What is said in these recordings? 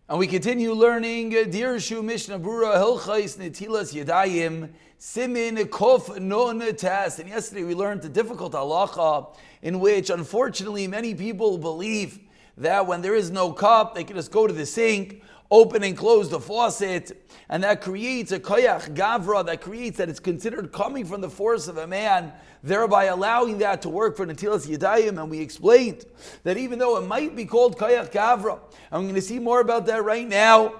And we continue learning Dirshu Mishnah Brura Hilchais Netilas Yadayim Simin Kof Non Test. And yesterday we learned the difficult halacha in which unfortunately many people believe that when there is no cup, they can just go to the sink, open and close the faucet, and that creates a koyach gavra, that creates that it's considered coming from the force of a man, thereby allowing that to work for Netilas Yadayim. And we explained that even though it might be called koyach gavra, and we're going to see more about that right now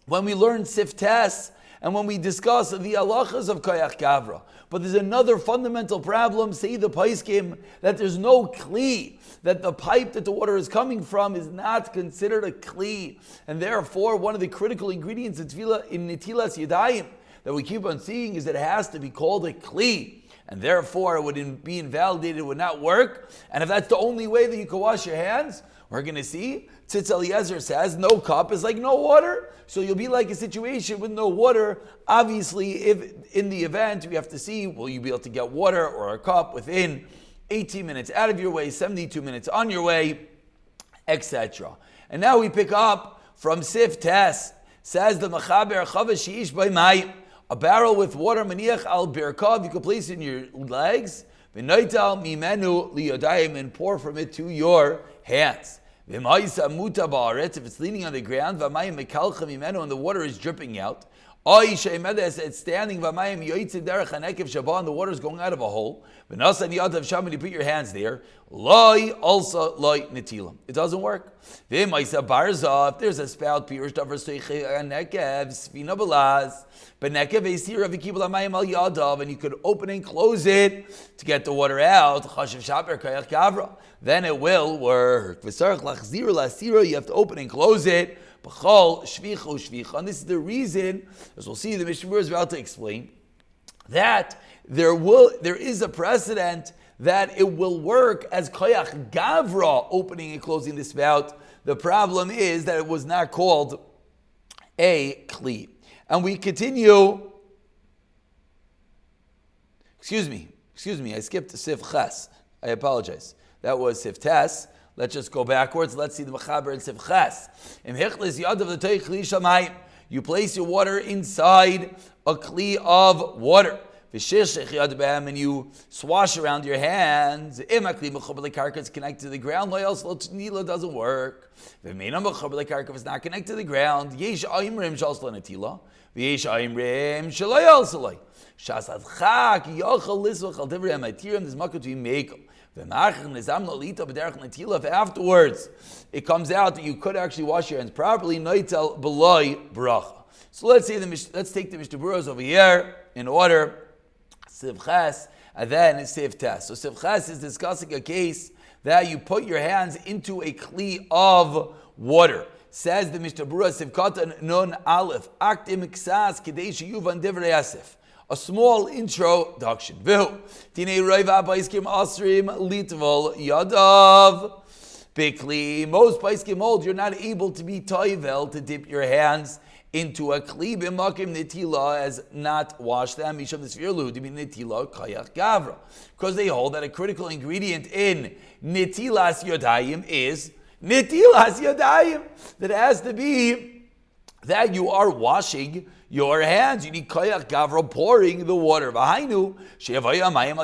when we learn Siftes and when we discuss the halachas of koyach gavra. But there's another fundamental problem, say the paiskim, that there's no kli, that the pipe that the water is coming from is not considered a kli. And therefore, one of the critical ingredients in Netilas Yadayim that we keep on seeing is that it has to be called a kli. And therefore, it would be invalidated, it would not work. And if that's the only way that you can wash your hands, we're going to see, Tzitz Eliezer says, no cup is like no water. So you'll be like a situation with no water. Obviously, if in the event, we have to see, will you be able to get water or a cup within 18 minutes out of your way, 72 minutes on your way, etc. And now we pick up from Siftes. Says the Machaber Chavash Yish by Mayim, a barrel with water, maniach al birkav, you can place it in your legs, v'noital mimenu liyodayim, and pour from it to your hands. V'ma'isa muta ba'aretz, if it's leaning on the ground, v'mayim mekalcha mimenu, and the water is dripping out. Oy she'emedes, it's standing, v'mayim yoytze derech hanekev shabah, and the water is going out of a hole. V'nasa niyadav sham, and you put your hands there. Loi also loi netilam. It doesn't work. V'ma'isa barza, if there's a spout, pirush davar seiche hanekev, sfina belaz, b'nekev eisira v'kibul hamayim al yadav, and you could open and close it to get the water out. Chashav shaper kayach kavra. Then it will work. V'sarach lachzira lasira, you have to open and close it. B'chol shvicha shvicha. And this is the reason, as we'll see, the Mishnah Berurah is about to explain, that there is a precedent that it will work as koyach gavra, opening and closing the spout. The problem is that it was not called a kli. And we continue. Excuse me, I skipped Sif Ches. I apologize. That was Sif Tes. Let's just go backwards. Let's see the Machaber and Sif Ches. You place your water inside a kli of water. And you swash around your hands. It's connected to the ground. Doesn't work. If it's not connected to the ground, this makut to be makel. If afterwards it comes out that you could actually wash your hands properly, noitel b'loi bracha. So let's take the Mishnah Berurah over here in order. Sif Ches, and then Siftes. So Sif Ches is discussing a case that you put your hands into a kli of water. Says the Mishnah Berurah, Sivkatan non aleph, aktim ksas kadesh yuvan divrei asif. A small introduction. Vihu, tinei roiva baiskim asrim litvol yadav. Bikli, most baiskim hold you're not able to be toivel to dip your hands into a kli b'makim netila as not wash them. Misham desvirlu to be netila kayach gavra, because they hold that a critical ingredient in netilas yodayim is netilas yodayim. That has to be that you are washing your hands. You need kayach gavra, pouring the water. V'hainu she'avaya mayim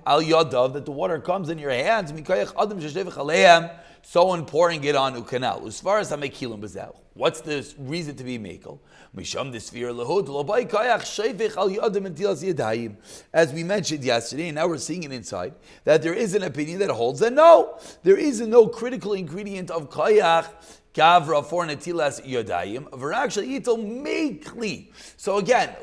al yadav, that the water comes in your hands. Mikayach adam sheshevich aleim, someone pouring it on ukanal. As far as hamekilim b'zel. What's the reason to be mekel? As we mentioned yesterday, and now we're seeing it inside, that there is an opinion that holds that no, there is no critical ingredient of koyach gavra for netilas yodayim. Actually, it'll make kli. So again,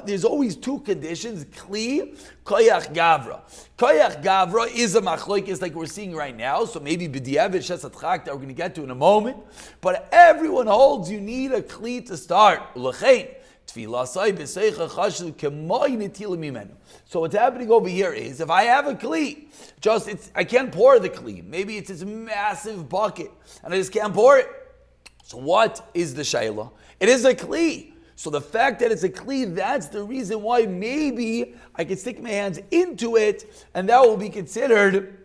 there's always two conditions: kli, koyach gavra. Koyach gavra is a machloikis like we're seeing right now. So maybe b'diavad shesat that we're going to get to in a moment. But everyone holds you need a kli to start. So what's happening over here is, if I have a kli, I can't pour the kli. Maybe it's this massive bucket, and I just can't pour it. So what is the shayla? It is a kli. So the fact that it's a kli, that's the reason why maybe I can stick my hands into it, and that will be considered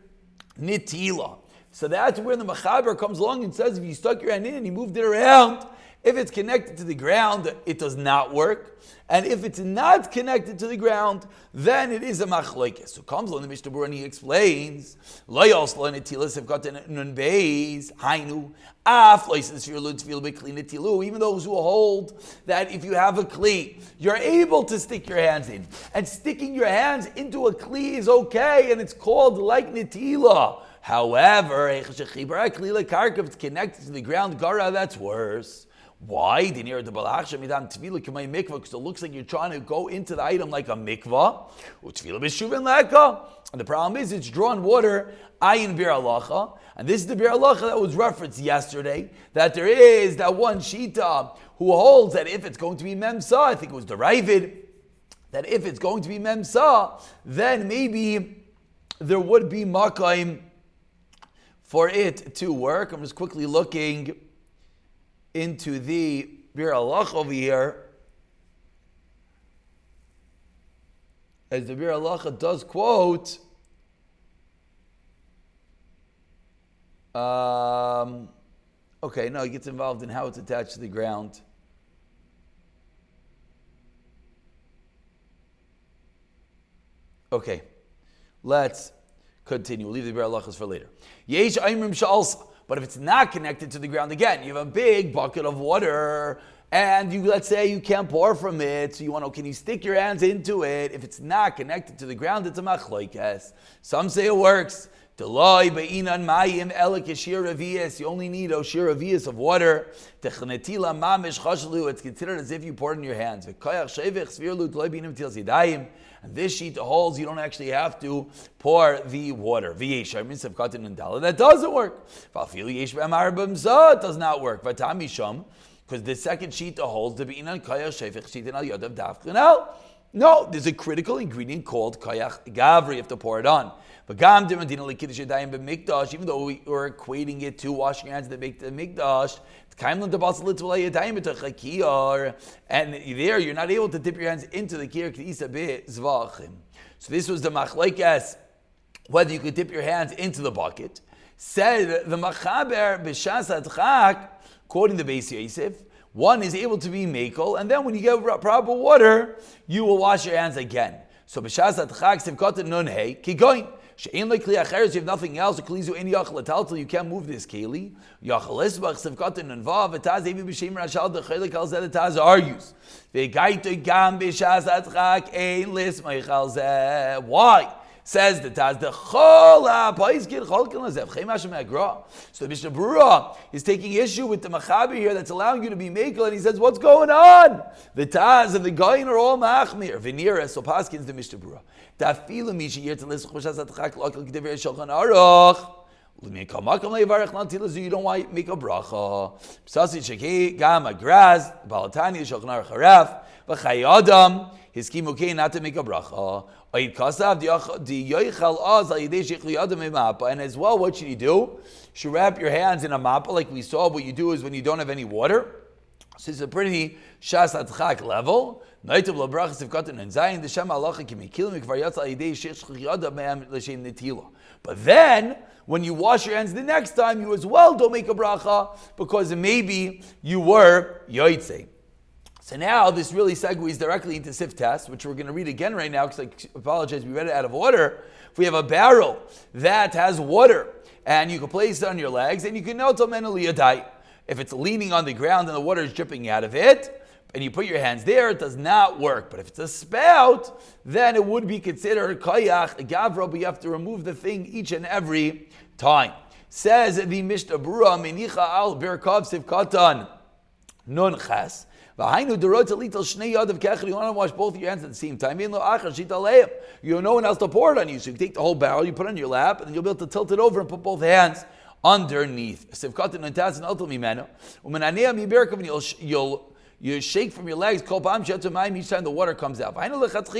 nitila. So that's where the Mechaber comes along and says if you stuck your hand in and you moved it around, if it's connected to the ground, it does not work. And if it's not connected to the ground, then it is a machlokes. So comes along the Mishnah Berurah and he explains, Lo yoslo netilas have got nun beis hainu af loises for lutz feel b'kli netilu. Even those who hold that if you have a kli, you're able to stick your hands in, and sticking your hands into a kli is okay, and it's called like netila. However, if it's connected to the ground, gara, that's worse. Why? Because it looks like you're trying to go into the item like a mikvah. And the problem is it's drawn water, ayin bir halacha. And this is the bir halacha that was referenced yesterday, that there is that one shita who holds that if it's going to be memsa, I think it was the Ravid, that if it's going to be memsa, then maybe there would be makaim for it to work. I'm just quickly looking into the Bir Halach over here, as the Bir Halacha does quote, okay, no, he gets involved in how it's attached to the ground. Okay, let's continue. We'll leave the Bir Halachas for later. Yesh Aimrim Sha'alsa. But if it's not connected to the ground, again, you have a big bucket of water, and let's say you can't pour from it, so can you stick your hands into it? If it's not connected to the ground, it's a machlokes. Some say it works. You only need a shir avias of water. It's considered as if you poured in your hands. And this sheet holds, you don't actually have to pour the water. That doesn't work. It does not work. Because the second sheet holds the no, there's a critical ingredient called kayach gavri. You have to pour it on. But even though we were equating it to washing your hands to make the mikdash, and there you're not able to dip your hands into the kir. So this was the machlokes, whether you could dip your hands into the bucket. Said the Machaber b'shas adchak, quoting the Beis Yosef, one is able to be mekel, and then when you get proper water, you will wash your hands again. So b'shas adchak sivkot nun hey kigoin. You have nothing else. You can't move this keli. Why? Says the Taz, the so the Mishnah Berurah is taking issue with the Machaber here that's allowing you to be mekel, and he says, what's going on? The Taz and the Goyin are all machmir. Venira, so Paskins the Mishnah Berurah. You don't want to make a bracha. Psasi shekei gam agraz balatani shoknar charaf v'chayadam his kimukei not to make a bracha. Oid kasav di yoichal az al yidei shechli adam imapa. And as well, what should you do? You should wrap your hands in a mappa, like we saw. What you do is when you don't have any water. So it's a pretty shas adchak level. Naitav labrachas sivkatan and zayin the shem halacha kimikilim ikvar yatsa al yidei shechli adam me'am l'shem netila. But then, when you wash your hands the next time, you as well don't make a bracha because maybe you were yoitze. So now this really segues directly into Sif test, which we're going to read again right now because I apologize, we read it out of order. If we have a barrel that has water and you can place it on your legs and you can note if it's leaning on the ground and the water is dripping out of it, and you put your hands there, it does not work. But if it's a spout, then it would be considered kayach gavra, but you have to remove the thing each and every time. Says the Mishnah Berurah, menicha al birkav sivkatan nun ches. V'hainu derot alital shnei yadav kechad. You want to wash both your hands at the same time. You have no one else to pour it on you, so you take the whole barrel, you put it on your lap, and then you'll be able to tilt it over and put both hands underneath. Sivkatan nun tas and altal mimeno. Umenanea mi birkav, you shake from your legs each time the water comes out. Because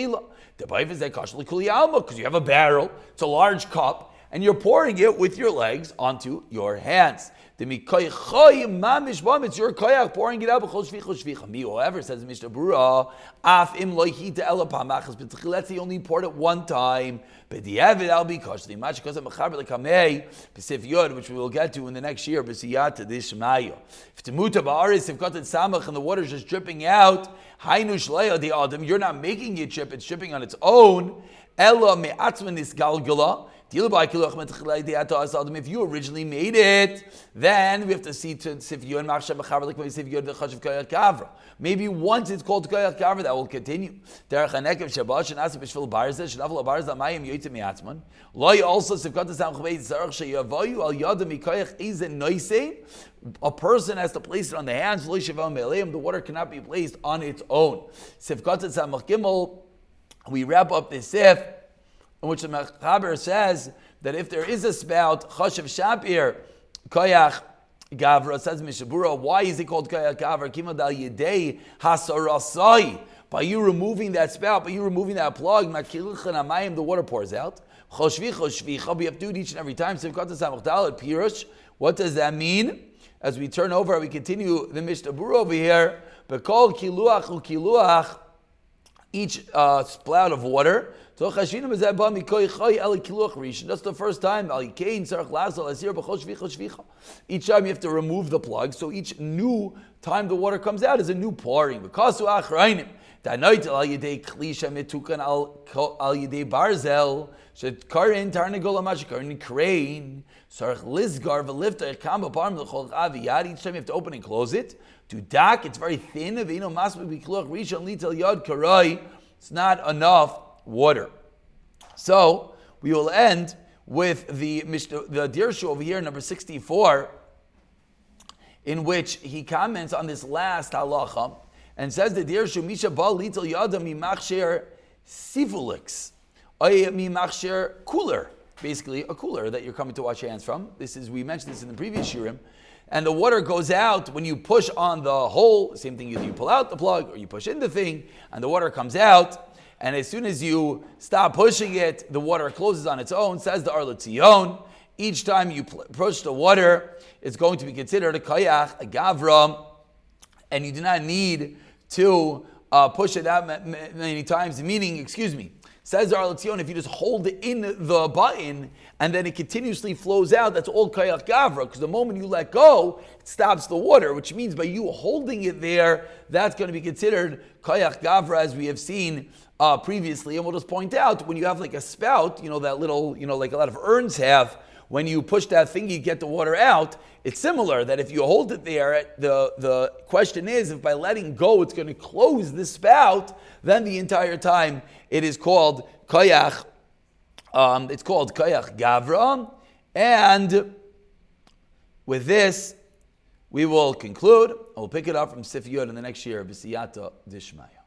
you have a barrel, it's a large cup, and you're pouring it with your legs onto your hands. The mikoychoy mamish bam, it's your koyach pouring it out. B'chol shvicha shvicha. Me, however, says Mishnah Berurah, af im loychita ela pamachas b'tchilat. He only poured it one time. B'diavad al bikosh the match because of mechaber lekamei b'sif yod, which we will get to in the next year. B'siyata dishmayo. If temuta ba'aris, if gotten samach and the water is just dripping out, hainu shleya the adam. You're not making it drip; it's dripping on its own. Ella me'atzman isgalgala. If you originally made it, then we have to see to Sifyun Machshav Mechaber like Sifyun the Chashav Koyach Kavra. Maybe once it's called Koyach Kavra, that will continue. Derech Hanekev Shabbat Shenasa B'Shvil Barzeh Shnavel Barzeh Mayim Yoyte Me'atzman. Loi also Sifkat Sam Chavei Tzarach Sheyavoyu Al Yadam Mikoyach Izen Noisein. A person has to place it on the hands. Loi Shavam Meleim. The water cannot be placed on its own. Sifkat Sam Gimel. We wrap up this Sif, in which the Mechaber says that if there is a spout, Chashav Shapir, Koyach Gavra, says Mishnah Berurah, why is it called Koyach Gavra? Kimad al Yedei Hasarasai. By you removing that spout, by you removing that plug, the water pours out. We have to do it each and every time. What does that mean? As we turn over, we continue the Mishnah Berurah over here. Bekol kiluach ukiluach, each spout of water. That's the first time. Each time you have to remove the plug. So each new time the water comes out is a new pouring. Each time you have to open and close it. To dak, it's very thin. It's not enough water. So we will end with the Dirshu over here, number 64, in which he comments on this last halacha and says the Dirshu Misha Bal Litel Yada Mimachsher Sivulix, Mimachsher cooler, basically a cooler that you're coming to wash your hands from. We mentioned this in the previous shiurim. And the water goes out when you push on the hole. Same thing, either you pull out the plug or you push in the thing, and the water comes out. And as soon as you stop pushing it, the water closes on its own. Says the Arla Tzion. Each time you push the water, it's going to be considered a koyach, a gavra, and you do not need to push it out many times. Meaning, says the Arla Tzion, if you just hold it in the button and then it continuously flows out, that's all koyach gavra, because the moment you let go, it stops the water, which means by you holding it there, that's going to be considered koyach gavra, as we have seen previously. And we'll just point out, when you have like a spout, that little, like a lot of urns have, when you push that thing, you get the water out. It's similar, that if you hold it there, the question is, if by letting go it's going to close the spout, then the entire time it is called koyach. It's called koyach gavra. And with this, we will conclude. We'll pick it up from Sif Yod in the next year. B'siyata dishmaya.